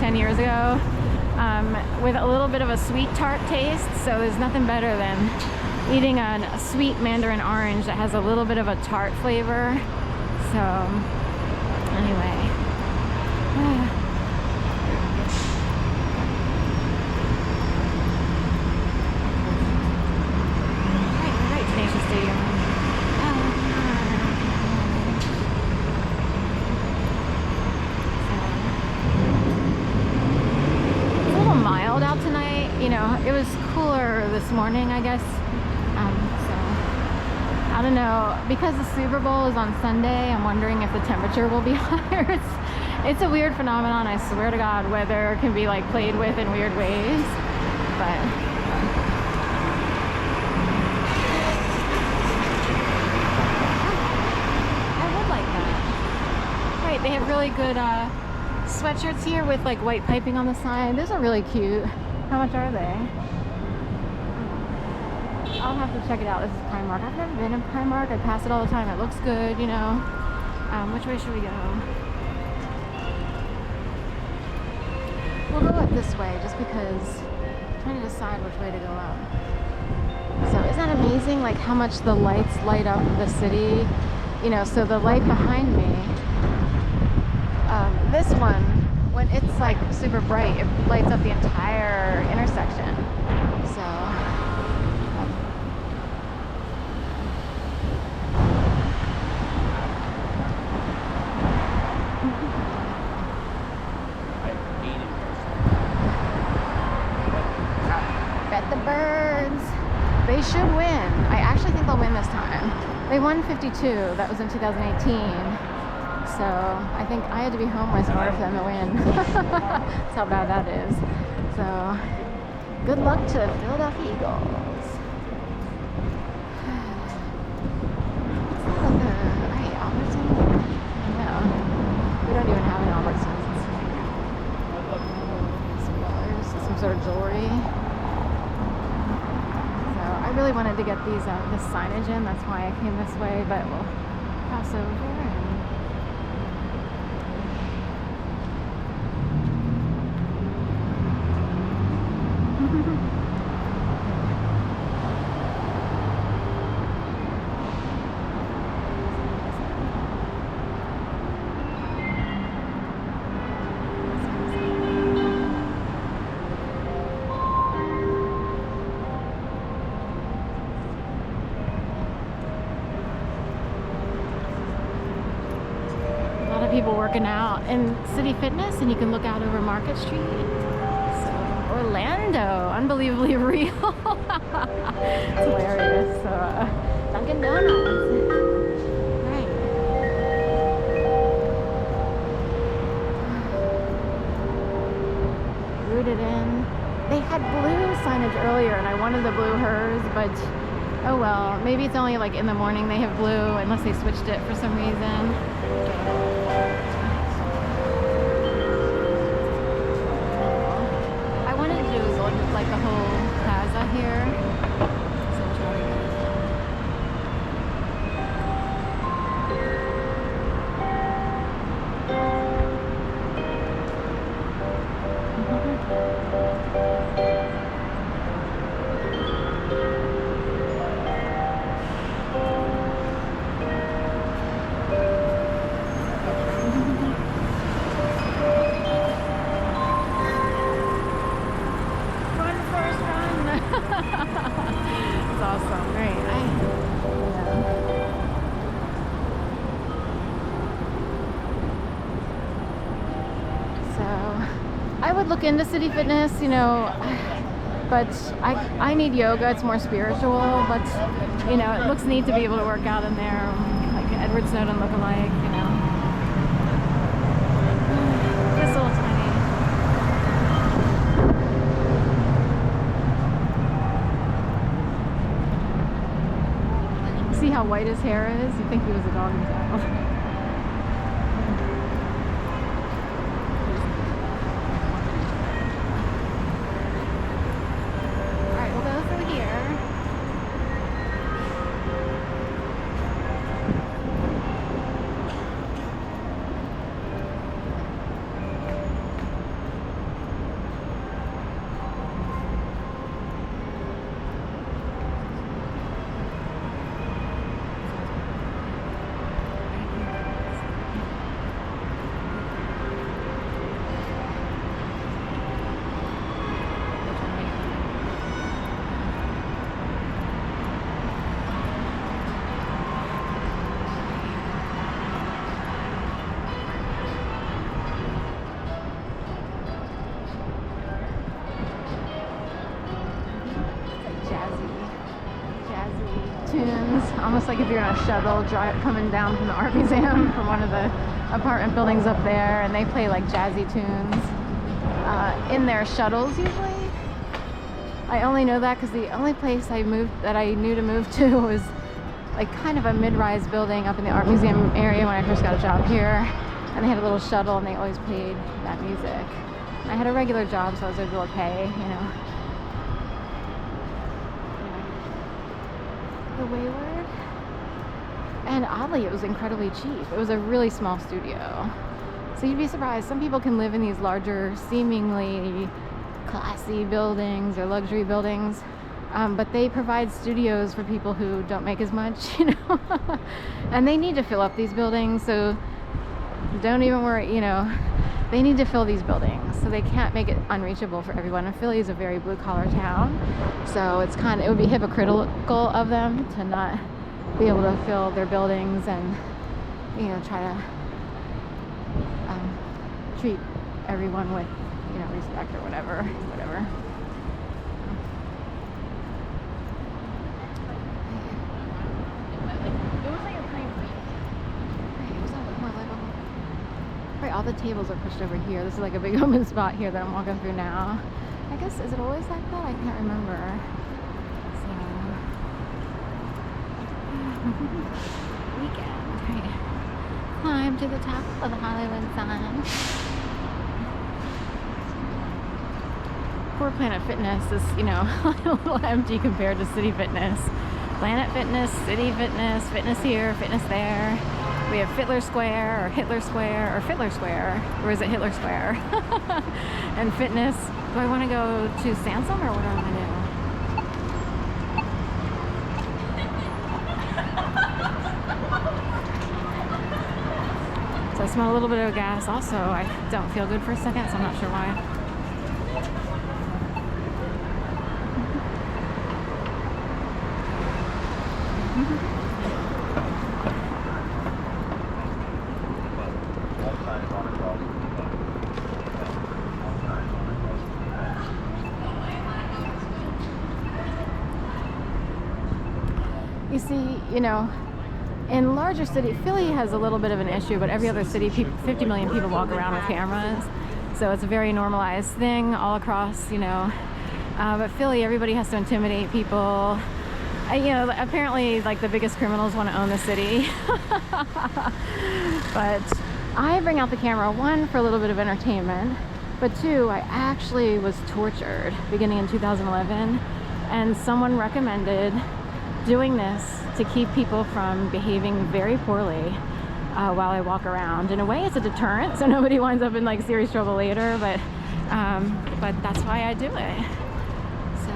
10 years ago, with a little bit of a sweet tart taste. So there's nothing better than eating a sweet mandarin orange that has a little bit of a tart flavor. So anyway, right, Tenacious Stadium. It's a little mild out tonight. You know, it was cooler this morning, I guess. I don't know, because the Super Bowl is on Sunday, I'm wondering if the temperature will be higher. It's a weird phenomenon, I swear to God. Weather can be like played with in weird ways, but I would like that. Right, they have really good sweatshirts here with like white piping on the side. Those are really cute. How much are they? I'll have to check it out. This is Primark. I've never been in Primark. I pass it all the time. It looks good, you know. Which way should we go? We'll go up this way just because I'm trying to decide which way to go up. So isn't that amazing, like how much the lights light up the city? You know, so the light behind me, this one, when it's like super bright, it lights up the entire intersection. So the birds, they should win. I actually think they'll win this time. They won 52. That was in 2018. So I think I had to be homeless in order for them to win. That's how bad that is. So good luck to the Philadelphia Eagles. Right, Albertson? No, we don't even have an Albertsons. Some dollars, some sort of jewelry. I really wanted to get these this signage in, that's why I came this way, but we'll cross over and people working out in City Fitness, and you can look out over Market Street. So, Orlando, unbelievably real. It's hilarious. So, Dunkin' Donuts. Right. Rooted in. They had blue signage earlier, and I wanted the blue hers, but oh well. Maybe it's only like in the morning they have blue, unless they switched it for some reason. Like the whole plaza here. So it's really it's awesome, right? So I would look into City Fitness, you know, but I need yoga. It's more spiritual, but you know, it looks neat to be able to work out in there, like an Edward Snowden look-alike, you know. This little tiny. See how white his hair is? You'd think he was a dog himself. Alright, we'll go through here. almost like if you're in a shuttle coming down from the art museum from one of the apartment buildings up there, and they play like jazzy tunes in their shuttles usually. I only know that because the only place I knew to move to was like kind of a mid-rise building up in the art museum area when I first got a job here, and they had a little shuttle and they always played that music. I had a regular job, so I was able to pay, you know. The Wayward. And oddly, it was incredibly cheap. It was a really small studio. So you'd be surprised. Some people can live in these larger, seemingly classy buildings or luxury buildings, but they provide studios for people who don't make as much, you know. And they need to fill up these buildings, so don't even worry, you know. They need to fill these buildings, so they can't make it unreachable for everyone. And Philly is a very blue-collar town, so it would be hypocritical of them to not be able to fill their buildings and, you know, try to treat everyone with, you know, respect or whatever. All the tables are pushed over here. This is like a big open spot here that I'm walking through now. I guess, is it always like that? I can't remember. So, weekend. Right. Climb to the top of the Hollywood sign. Poor Planet Fitness is, you know, a little empty compared to City Fitness. Planet Fitness, City Fitness, fitness here, fitness there. We have Fiddler Square, or Hitler Square, or Fiddler Square, or is it Hitler Square? And fitness. Do I want to go to Sansom, or what do I want to do? So I smell a little bit of gas. Also, I don't feel good for a second, so I'm not sure why. You see, you know, in larger cities, Philly has a little bit of an issue, but every other city, 50 million people walk around with cameras. So it's a very normalized thing all across, you know. But Philly, everybody has to intimidate people. You know, apparently, like, the biggest criminals want to own the city. But I bring out the camera, one, for a little bit of entertainment, but two, I actually was tortured beginning in 2011, and someone recommended doing this to keep people from behaving very poorly while I walk around. In a way, it's a deterrent, so nobody winds up in like serious trouble later, but that's why I do it. So